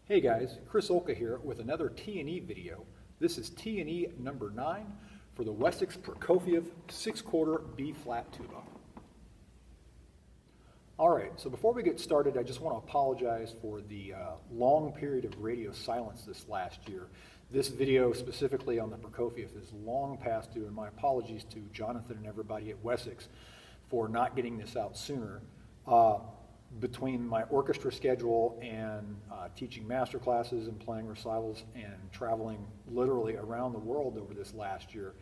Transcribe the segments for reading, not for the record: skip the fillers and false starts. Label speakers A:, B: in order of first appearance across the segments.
A: Hey guys, Chris Olka here with another T&E video. This is T&E number 9 for the Wessex Prokofiev 6/4 B-flat tuba. Alright, so before we get started, I just want to apologize for the long period of radio silence this last year. This video specifically on the Prokofiev is long past due, and my apologies to Jonathan and everybody at Wessex for not getting this out sooner. Between my orchestra schedule and teaching master classes and playing recitals and traveling literally around the world over this last year,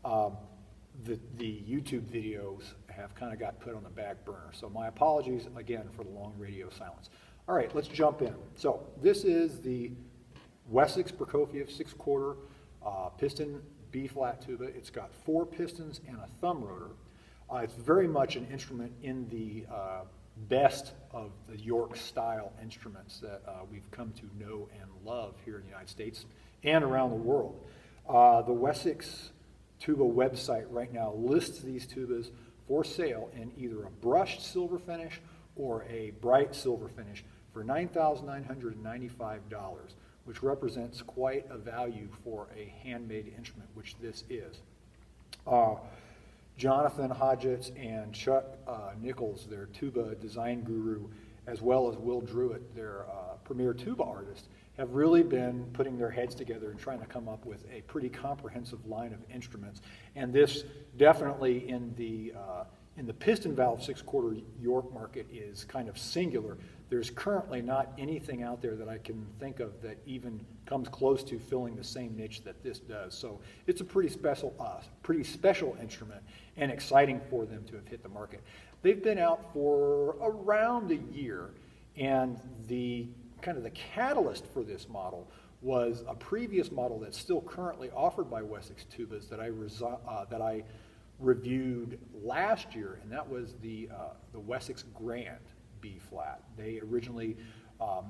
A: the YouTube videos have kind of got put on the back burner. So my apologies again for the long radio silence. All right, let's jump in. So this is the Wessex Prokofiev 6/4 piston B-flat tuba. It's got 4 pistons and a thumb rotor. It's very much an instrument in the best of the York style instruments that we've come to know and love here in the United States and around the world. The Wessex tuba website right now lists these tubas for sale in either a brushed silver finish or a bright silver finish for $9,995, which represents quite a value for a handmade instrument, which this is. Jonathan Hodgetts and Chuck Nichols, their tuba design guru, as well as Will Druitt, their premier tuba artist, have really been putting their heads together and trying to come up with a pretty comprehensive line of instruments. And this definitely in the piston valve 6/4 York market is kind of singular. There's currently not anything out there that I can think of that even comes close to filling the same niche that this does. So it's a pretty special instrument and exciting for them to have hit the market. They've been out for around a year, and the catalyst for this model was a previous model that's still currently offered by Wessex Tubas that I reviewed last year, and that was the Wessex Grand B-flat. They originally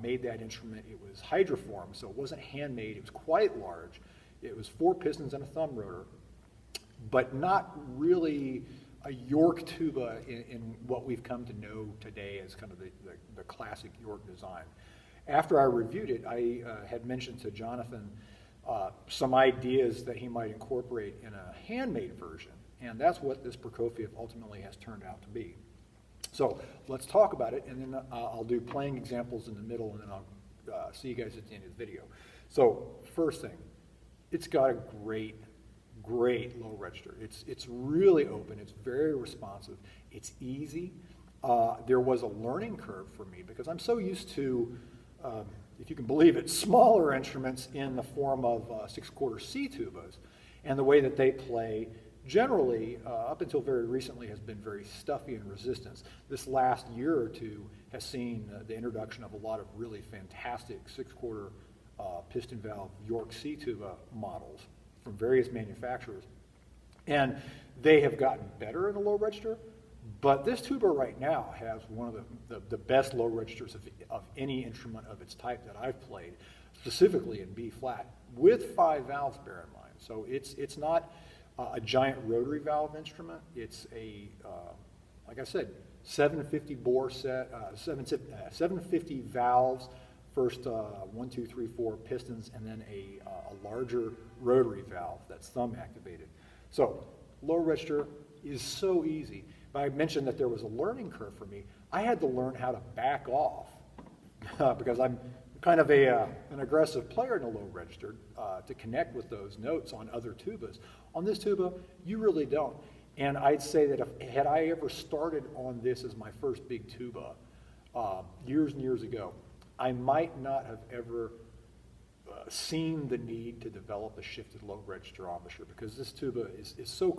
A: made that instrument. It was hydroform, so it wasn't handmade. It was quite large. It was 4 pistons and a thumb rotor, but not really a York tuba in what we've come to know today as kind of the classic York design. After I reviewed it, I had mentioned to Jonathan some ideas that he might incorporate in a handmade version, and that's what this Prokofiev ultimately has turned out to be. So let's talk about it, and then I'll do playing examples in the middle, and then I'll see you guys at the end of the video. So first thing, it's got a great low register. It's really open. It's very responsive. It's easy. There was a learning curve for me because I'm so used to, if you can believe it, smaller instruments in the form of 6/4 C tubas, and the way that they play generally, up until very recently, has been very stuffy and resistant. This last year or two has seen the introduction of a lot of really fantastic 6/4 piston valve York C tuba models from various manufacturers. And they have gotten better in the low register, but this tuba right now has one of the best low registers of any instrument of its type that I've played, specifically in B-flat, with 5 valves, bear in mind. So it's not a giant rotary valve instrument. It's a, like I said, 750 bore set, 750 valves, first 1, 2, 3, 4 pistons, and then a larger rotary valve that's thumb activated. So low register is so easy. But I mentioned that there was a learning curve for me. I had to learn how to back off because I'm kind of an aggressive player in the low register to connect with those notes on other tubas. On this tuba, you really don't. And I'd say that had I ever started on this as my first big tuba years and years ago, I might not have ever seen the need to develop a shifted low register embouchure because this tuba is so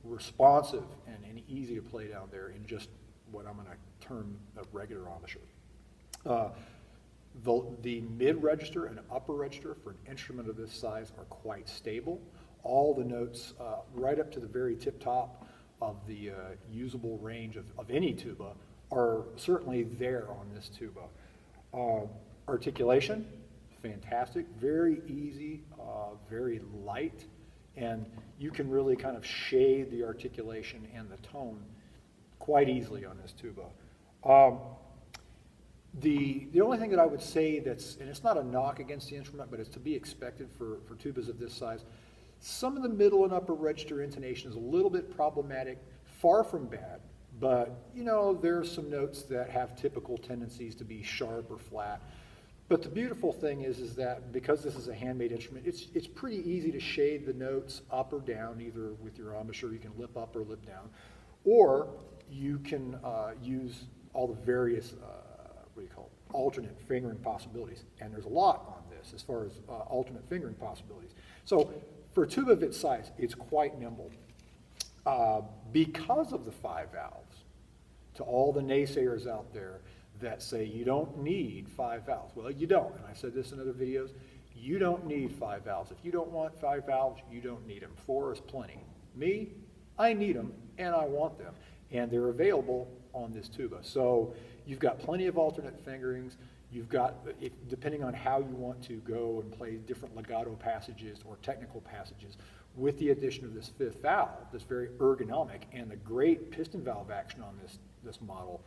A: responsive and easy to play down there in just what I'm going to term a regular embouchure. The mid-register and upper register for an instrument of this size are quite stable. All the notes right up to the very tip top of the usable range of any tuba are certainly there on this tuba. Articulation, fantastic, very easy, very light, and you can really kind of shade the articulation and the tone quite easily on this tuba. The only thing that I would say that's, and it's not a knock against the instrument, but it's to be expected for tubas of this size, some of the middle and upper register intonation is a little bit problematic, far from bad, but you know, there's some notes that have typical tendencies to be sharp or flat. But the beautiful thing is that because this is a handmade instrument, it's pretty easy to shade the notes up or down, either with your embouchure, you can lip up or lip down, or you can use all the various what do you call it, alternate fingering possibilities. And there's a lot on this as far as alternate fingering possibilities. So for a tuba of its size, it's quite nimble. Because of the 5 valves, to all the naysayers out there that say you don't need 5 valves. Well, you don't, and I said this in other videos, you don't need 5 valves. If you don't want 5 valves, you don't need them. 4 is plenty. Me, I need them, and I want them. And they're available on this tuba. So you've got plenty of alternate fingerings. You've got, depending on how you want to go and play different legato passages or technical passages, with the addition of this 5th valve, this very ergonomic, and the great piston valve action on this model,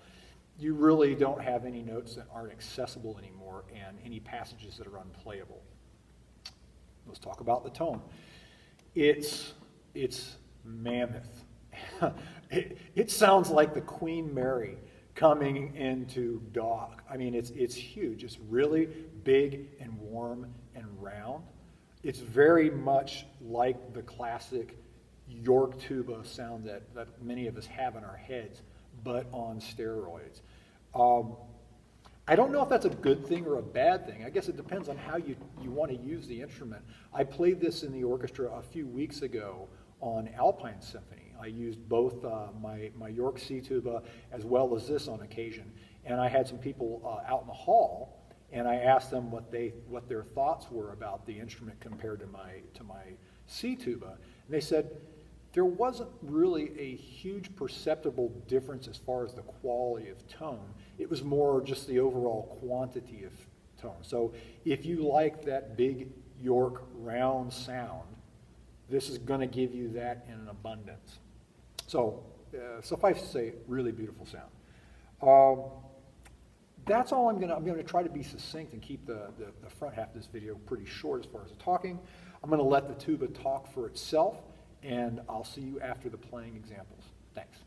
A: you really don't have any notes that aren't accessible anymore and any passages that are unplayable. Let's talk about the tone. It's mammoth. It sounds like the Queen Mary coming into dock. I mean, it's huge. It's really big and warm and round. It's very much like the classic York tuba sound that many of us have in our heads, but on steroids. I don't know if that's a good thing or a bad thing. I guess it depends on how you want to use the instrument. I played this in the orchestra a few weeks ago on Alpine Symphony. I used both my York C tuba as well as this on occasion. And I had some people out in the hall, and I asked them what their thoughts were about the instrument compared to my C tuba. And they said there wasn't really a huge perceptible difference as far as the quality of tone. It was more just the overall quantity of tone. So if you like that big York round sound, this is going to give you that in an abundance. So suffice to say, really beautiful sound. That's all I'm going to try to be succinct and keep the front half of this video pretty short as far as the talking. I'm going to let the tuba talk for itself, and I'll see you after the playing examples. Thanks.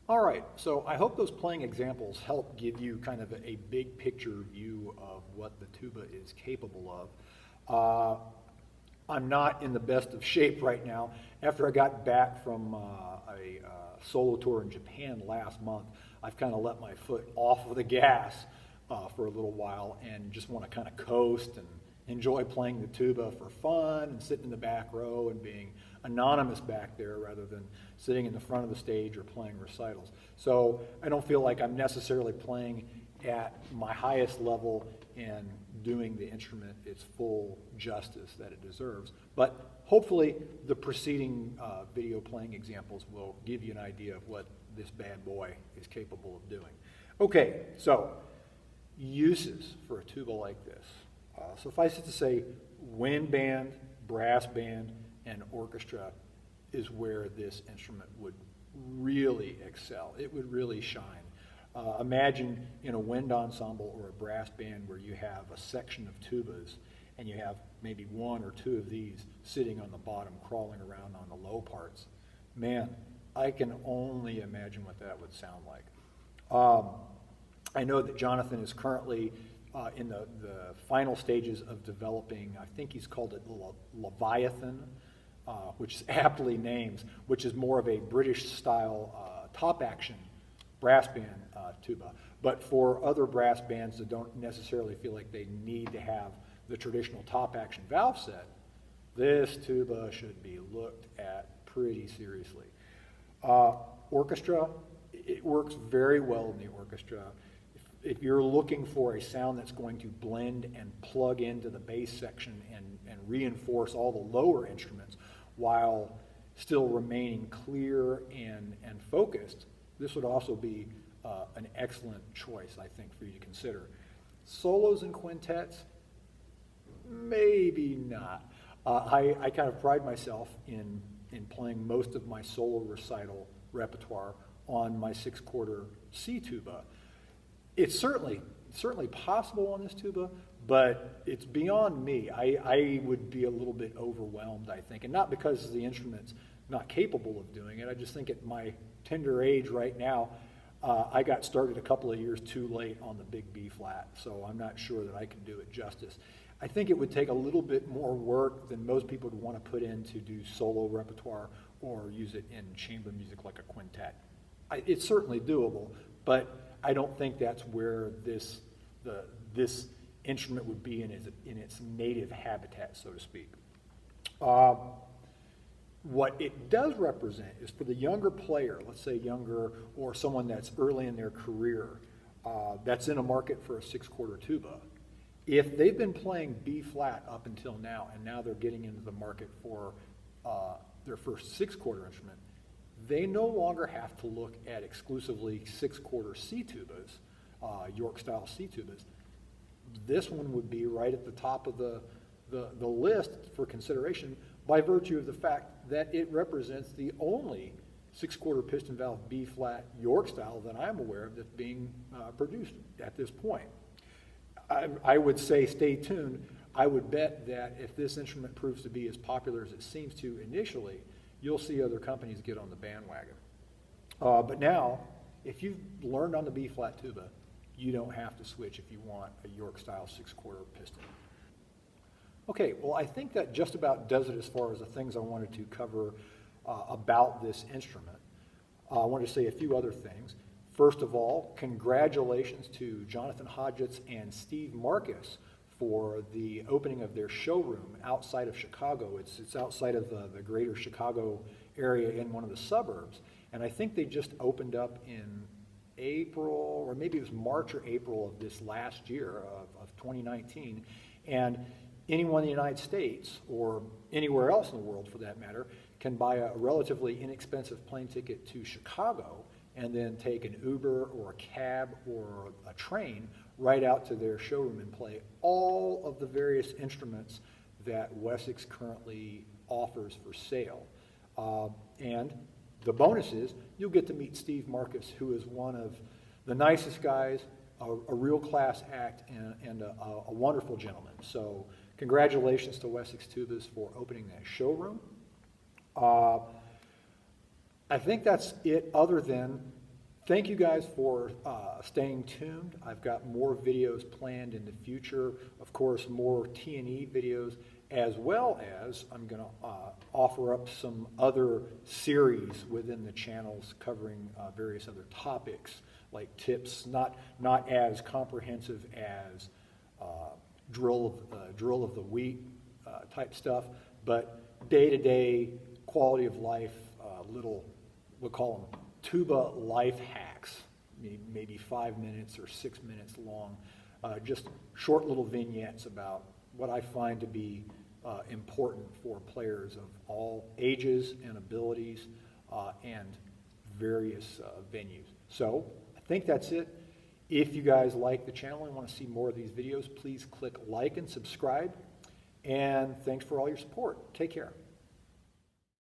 A: All right, so I hope those playing examples help give you kind of a big picture view of what the tuba is capable of. I'm not in the best of shape right now. After I got back from a solo tour in Japan last month, I've kind of let my foot off of the gas for a little while and just want to kind of coast and enjoy playing the tuba for fun and sitting in the back row and being anonymous back there rather than sitting in the front of the stage or playing recitals. So I don't feel like I'm necessarily playing at my highest level and doing the instrument its full justice that it deserves. But hopefully the preceding video playing examples will give you an idea of what this bad boy is capable of doing. Okay, so uses for a tuba like this. Suffice it to say, wind band, brass band, and orchestra is where this instrument would really excel. It would really shine. Imagine in a wind ensemble or a brass band where you have a section of tubas and you have maybe one or two of these sitting on the bottom, crawling around on the low parts. Man, I can only imagine what that would sound like. I know that Jonathan is currently in the final stages of developing, I think he's called it Leviathan, which is aptly named, which is more of a British style top action brass band tuba. But for other brass bands that don't necessarily feel like they need to have the traditional top action valve set, this tuba should be looked at pretty seriously. Orchestra, it works very well in the orchestra. If you're looking for a sound that's going to blend and plug into the bass section and reinforce all the lower instruments while still remaining clear and focused, this would also be an excellent choice, I think, for you to consider. Solos and quintets, maybe not. I kind of pride myself in playing most of my solo recital repertoire on my 6-quarter C tuba. It's certainly possible on this tuba, but it's beyond me. I would be a little bit overwhelmed, I think, and not because the instrument's not capable of doing it. I just think at my tender age right now, I got started a couple of years too late on the big B flat, so I'm not sure that I can do it justice. I think it would take a little bit more work than most people would want to put in to do solo repertoire or use it in chamber music like a quintet. It's certainly doable, but I don't think that's where this instrument would be in its native habitat, so to speak. What it does represent is for the younger player, let's say younger, or someone that's early in their career, that's in a market for a 6-quarter tuba. If they've been playing B flat up until now, and now they're getting into the market for their first 6-quarter instrument, they no longer have to look at exclusively 6-quarter C tubas, York style C tubas. This one would be right at the top of the list for consideration by virtue of the fact that it represents the only 6-quarter piston valve B flat York style that I'm aware of that's being produced at this point. I would say stay tuned. I would bet that if this instrument proves to be as popular as it seems to initially, you'll see other companies get on the bandwagon. But now, if you've learned on the B flat tuba, you don't have to switch if you want a York style 6-quarter piston. Okay, well, I think that just about does it as far as the things I wanted to cover about this instrument. I wanted to say a few other things. First of all, congratulations to Jonathan Hodgetts and Steve Marcus for the opening of their showroom outside of Chicago. It's outside of the greater Chicago area in one of the suburbs. And I think they just opened up in April, or maybe it was March or April of this last year of 2019. And anyone in the United States, or anywhere else in the world for that matter, can buy a relatively inexpensive plane ticket to Chicago and then take an Uber or a cab or a train right out to their showroom and play all of the various instruments that Wessex currently offers for sale. And the bonus is you'll get to meet Steve Marcus, who is one of the nicest guys, a real class act, and a wonderful gentleman. So congratulations to Wessex Tubas for opening that showroom. I think that's it, other than thank you guys for staying tuned. I've got more videos planned in the future. Of course, more T&E videos, as well as I'm going to offer up some other series within the channels covering various other topics, like tips, not as comprehensive as drill of the week type stuff, but day-to-day quality of life, little, we'll call them tuba life hacks, maybe 5 minutes or 6 minutes long, just short little vignettes about what I find to be important for players of all ages and abilities and various venues. So I think that's it. If you guys like the channel and want to see more of these videos, please click like and subscribe. And thanks for all your support. Take care.